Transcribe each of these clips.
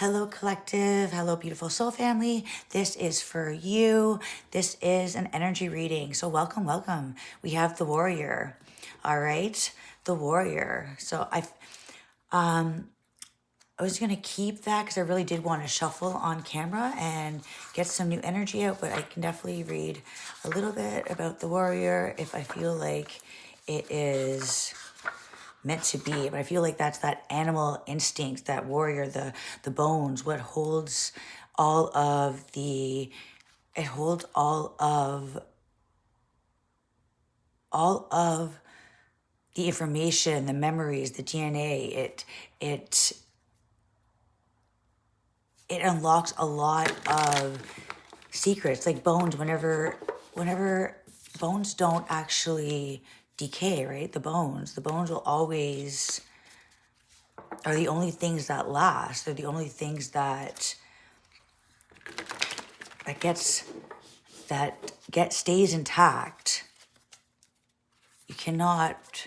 Hello, collective. Hello, beautiful soul family. This is for you. This is an energy reading. So welcome, welcome. We have the warrior. All right. The warrior. So I was going to keep that because I really did want to shuffle on camera and get some new energy out, but I can definitely read a little bit about the warrior if I feel like it is meant to be. But I feel like that's that animal instinct, that warrior, the bones, what holds all of the, it holds all of the information, the memories, the DNA. It unlocks a lot of secrets, like bones. Whenever bones don't actually decay, right? The bones will always are the only things that last. They're the only things that stays intact. You cannot.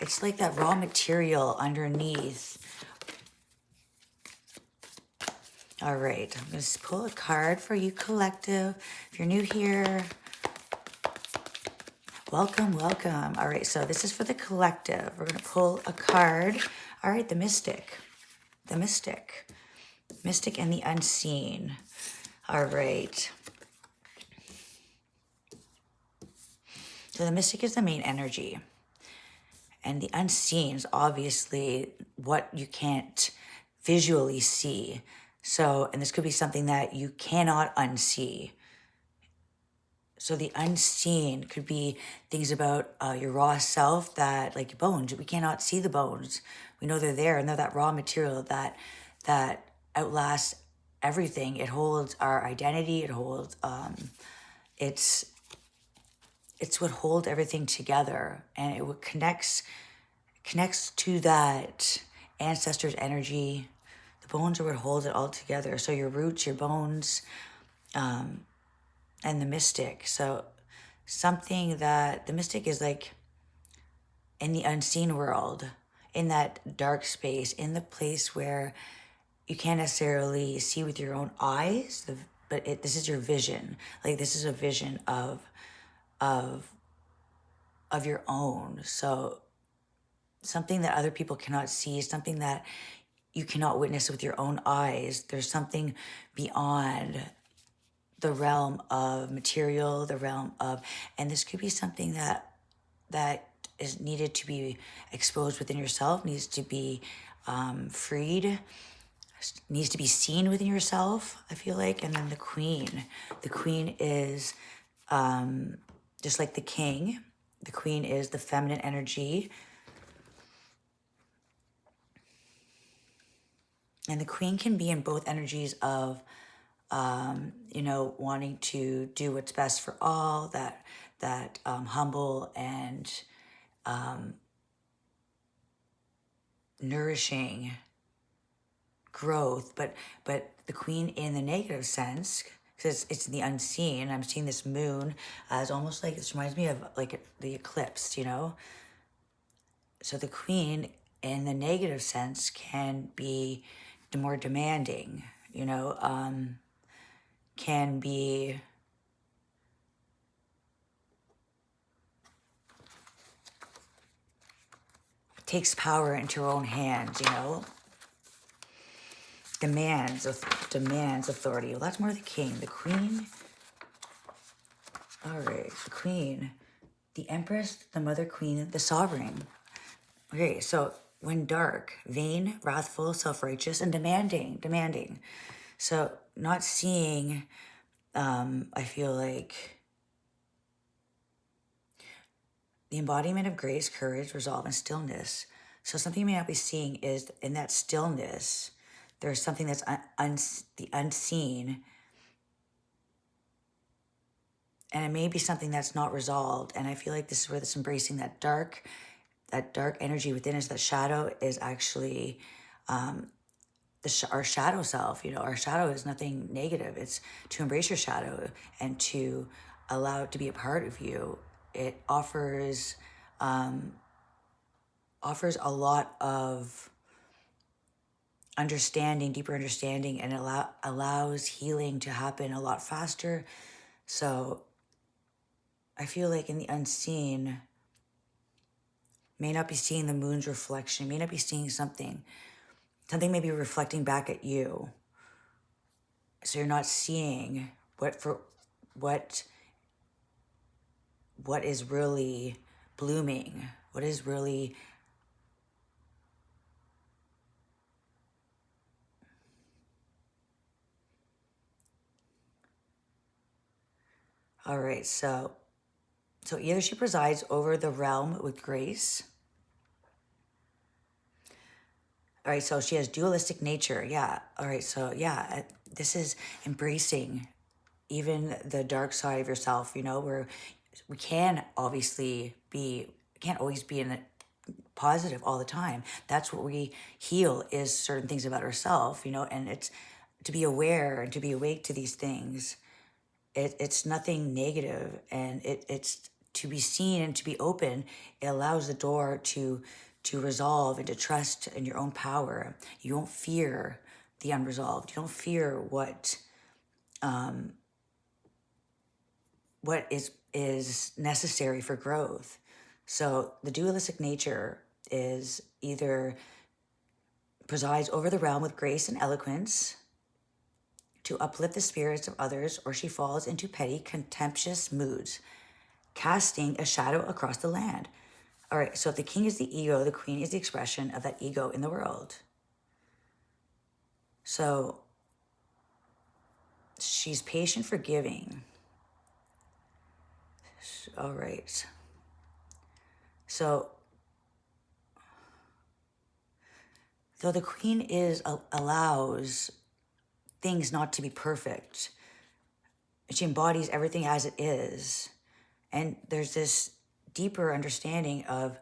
It's like that raw material underneath. All right, I'm going to pull a card for you, collective. If you're new here, welcome, welcome. All right, so this is for the collective. We're going to pull a card. All right, the mystic. The mystic. Mystic and the unseen. All right. So the mystic is the main energy. And the unseen is obviously what you can't visually see. So, and this could be something that you cannot unsee. So the unseen could be things about your raw self that, like your bones, we cannot see the bones. We know they're there, and they're that raw material that outlasts everything. It holds our identity. It holds, it's what holds everything together, and it connects to that ancestor's energy. The bones are what holds it all together. So your roots, your bones, and the mystic. So something that the mystic is like in the unseen world, in that dark space, in the place where you can't necessarily see with your own eyes, but this is your vision. Like this is a vision of your own. So something that other people cannot see, something that you cannot witness with your own eyes. There's something beyond the realm of material, the realm of, and this could be something that is needed to be exposed within yourself, needs to be freed, needs to be seen within yourself, I feel like. And then the queen is just like the king. The queen is the feminine energy. And the queen can be in both energies of, wanting to do what's best for all, that humble and nourishing growth, but the queen in the negative sense, because it's the unseen. I'm seeing this moon as almost like, this reminds me of like the eclipse, So the queen in the negative sense can be more demanding, can be takes power into her own hands, demands authority. Well, that's more the king. The queen, all right, the queen, the empress, the mother queen, the sovereign. Okay, so when dark, vain, wrathful, self-righteous, and demanding. So not seeing, I feel like the embodiment of grace, courage, resolve, and stillness. So something you may not be seeing is in that stillness, there's something that's the unseen, and it may be something that's not resolved. And I feel like this is where this embracing that dark energy within us, that shadow, is actually our shadow self. Our shadow is nothing negative. It's to embrace your shadow and to allow it to be a part of you. It offers a lot of understanding, deeper understanding, and allows healing to happen a lot faster. So I feel like in the unseen, may not be seeing the moon's reflection, may not be seeing something. Something may be reflecting back at you. So you're not seeing what is really blooming, what is really all right. So either she presides over the realm with grace. All right, so she has dualistic nature. Yeah. All right, so yeah, this is embracing even the dark side of yourself, you know, where we can obviously can't always be in the positive all the time. That's what we heal, is certain things about ourselves, you know, and it's to be aware and to be awake to these things. It's nothing negative, and it's to be seen and to be open. It allows the door to resolve and to trust in your own power. You don't fear the unresolved. You don't fear what is necessary for growth. So the dualistic nature is either presides over the realm with grace and eloquence to uplift the spirits of others, or she falls into petty, contemptuous moods, casting a shadow across the land. All right, so if the king is the ego, the queen is the expression of that ego in the world. So she's patient, forgiving. All right. So though the queen allows things not to be perfect, she embodies everything as it is. And there's this deeper understanding of,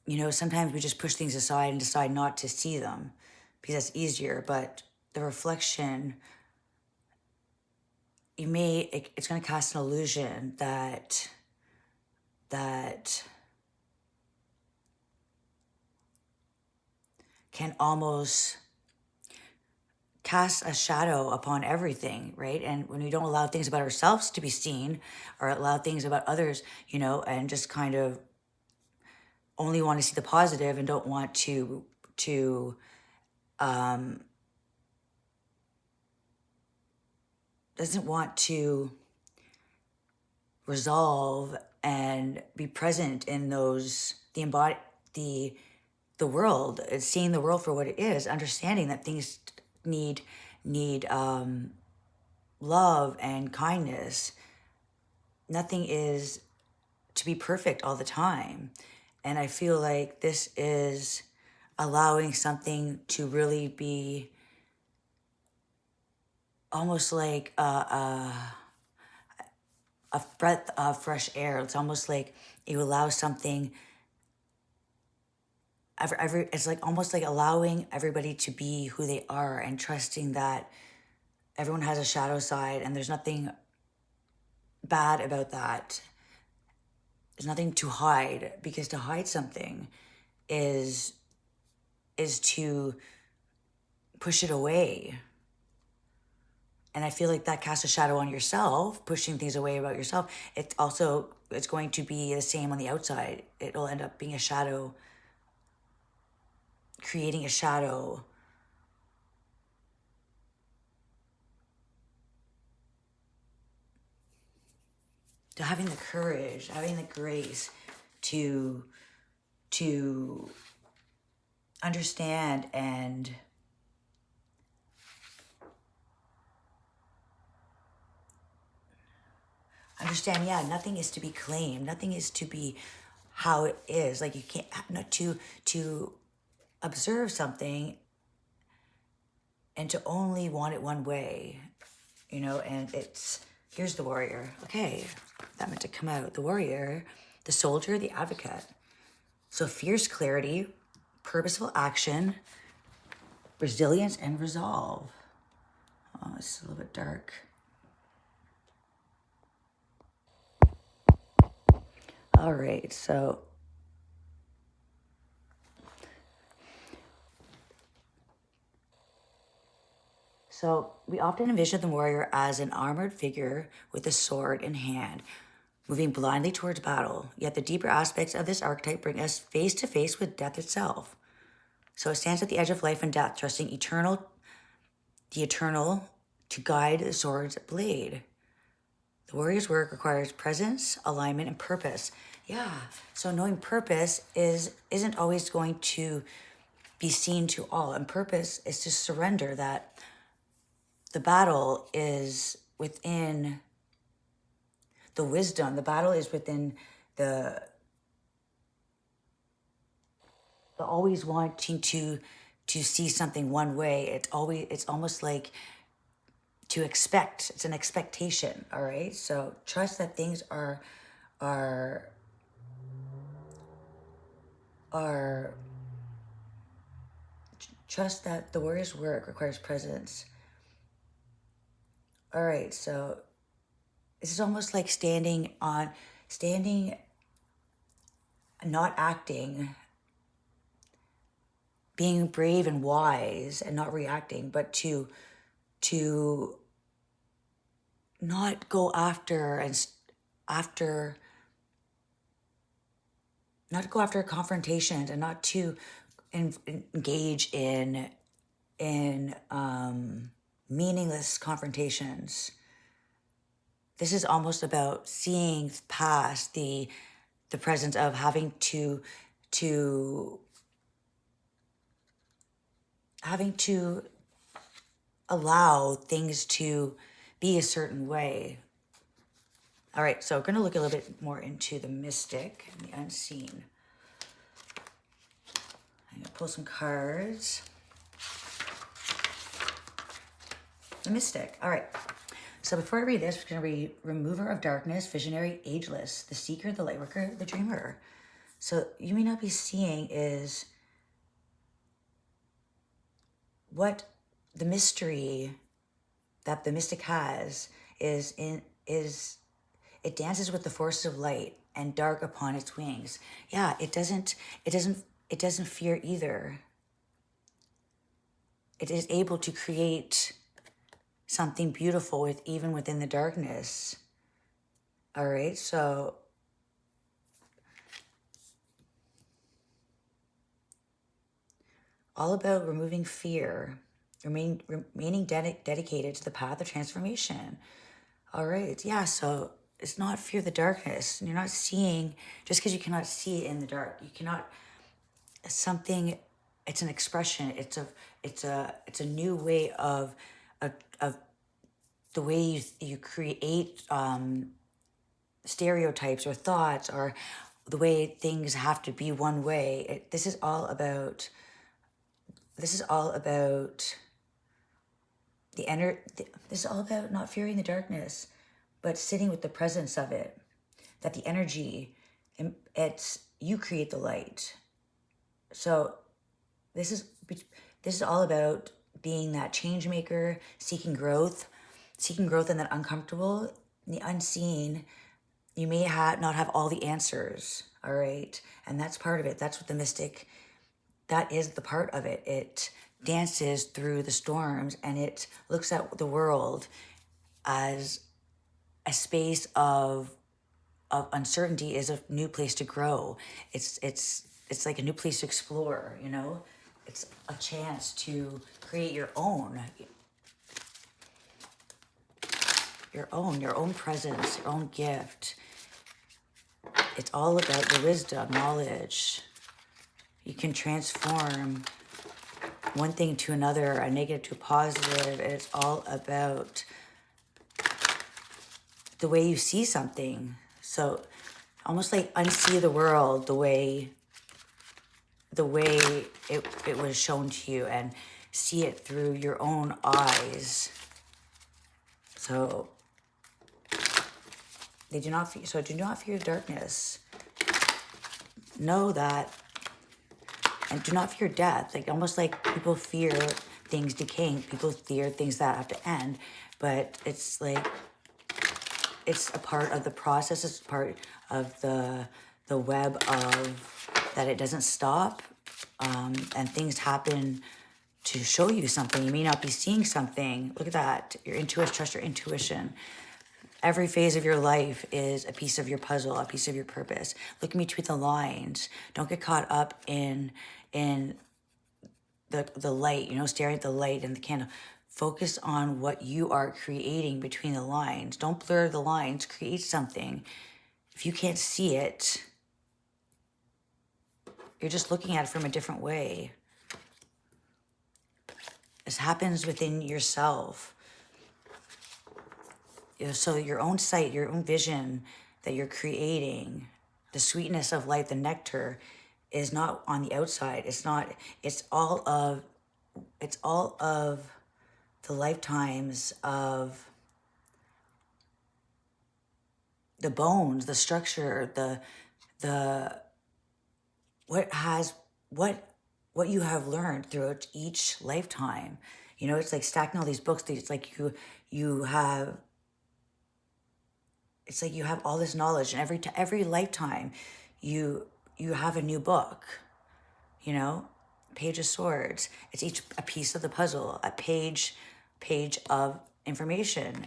you know, sometimes we just push things aside and decide not to see them because that's easier. But the reflection, it's going to cast an illusion that can almost cast a shadow upon everything, right? And when we don't allow things about ourselves to be seen, or allow things about others, you know, and just kind of only want to see the positive and don't want to doesn't want to resolve and be present in those, the world, seeing the world for what it is, understanding that things need love and kindness. Nothing is to be perfect all the time. And I feel like this is allowing something to really be almost like a breath of fresh air. It's almost like you allow something, it's like almost like allowing everybody to be who they are and trusting that everyone has a shadow side and there's nothing bad about that. There's nothing to hide, because to hide something is to push it away. And I feel like that casts a shadow on yourself, pushing things away about yourself. It's going to be the same on the outside. It'll end up being a shadow, creating a shadow. To having the courage, having the grace to understand and understand, yeah, nothing is to be claimed. Nothing is to be how it is. Like, you can't, not to observe something and to only want it one way, you know, and here's the warrior. Okay, that meant to come out. The warrior, the soldier, the advocate. So fierce clarity, purposeful action, resilience, and resolve. Oh, it's a little bit dark. All right, so So we often envision the warrior as an armored figure with a sword in hand, moving blindly towards battle. Yet the deeper aspects of this archetype bring us face to face with death itself. So it stands at the edge of life and death, trusting the eternal to guide the sword's blade. The warrior's work requires presence, alignment, and purpose. Yeah, so knowing purpose isn't always going to be seen to all. And purpose is to surrender that the battle is within the wisdom. The battle is within the always wanting to see something one way. It's almost like to expect. It's an expectation, all right? So trust that things are trust that the warrior's work requires presence. All right, so this is almost like standing, not acting, being brave and wise and not reacting, but to not go after confrontations, and not to engage in meaningless confrontations. This is almost about seeing past the presence of having to allow things to be a certain way. All right, so we're going to look a little bit more into the mystic and the unseen. I'm going to pull some cards. The mystic. All right. So before I read this, we're going to read Remover of Darkness, Visionary, Ageless, the Seeker, the Lightworker, the Dreamer. So you may not be seeing is what the mystery that the mystic has is it dances with the forces of light and dark upon its wings. Yeah, it doesn't fear either. It is able to create something beautiful even within the darkness. All right, so all about removing fear, remaining dedicated to the path of transformation. All right, yeah, so it's not fear the darkness. You're not seeing, just because you cannot see it in the dark, you cannot, something, it's an expression, it's a new way of the way you create stereotypes or thoughts, or the way things have to be one way. This is all about this is all about not fearing the darkness, but sitting with the presence of it. That the energy, you create the light. So this is all about being that change maker, seeking growth in that uncomfortable, the unseen. You may not have all the answers, all right? And that's part of it. That's what the mystic, that is the part of it. It dances through the storms, and it looks at the world as a space of uncertainty, is a new place to grow. It's like a new place to explore, you know? It's a chance to create your own presence, your own gift. It's all about the wisdom, knowledge. You can transform one thing to another, a negative to a positive. It's all about the way you see something. So almost like unsee the world the way it was shown to you, and see it through your own eyes. So do not fear darkness. Know that, and do not fear death. Like, almost like people fear things decaying, people fear things that have to end, but it's like, it's a part of the process. It's part of the web of that. It doesn't stop, and things happen to show you something. You may not be seeing something. Look at that. Your intuition, trust your intuition. Every phase of your life is a piece of your puzzle, a piece of your purpose. Look in between the lines. Don't get caught up in the light, you know, staring at the light and the candle. Focus on what you are creating between the lines. Don't blur the lines. Create something. If you can't see it, you're just looking at it from a different way. This happens within yourself. You know, so your own sight, your own vision that you're creating, the sweetness of life, the nectar, is not on the outside. It's not, it's all of the lifetimes of the bones, the structure, the what you have learned throughout each lifetime. You know, it's like stacking all these books. It's like you have, it's like you have all this knowledge, and every lifetime you have a new book, you know. Page of Swords, it's each a piece of the puzzle, a page of information.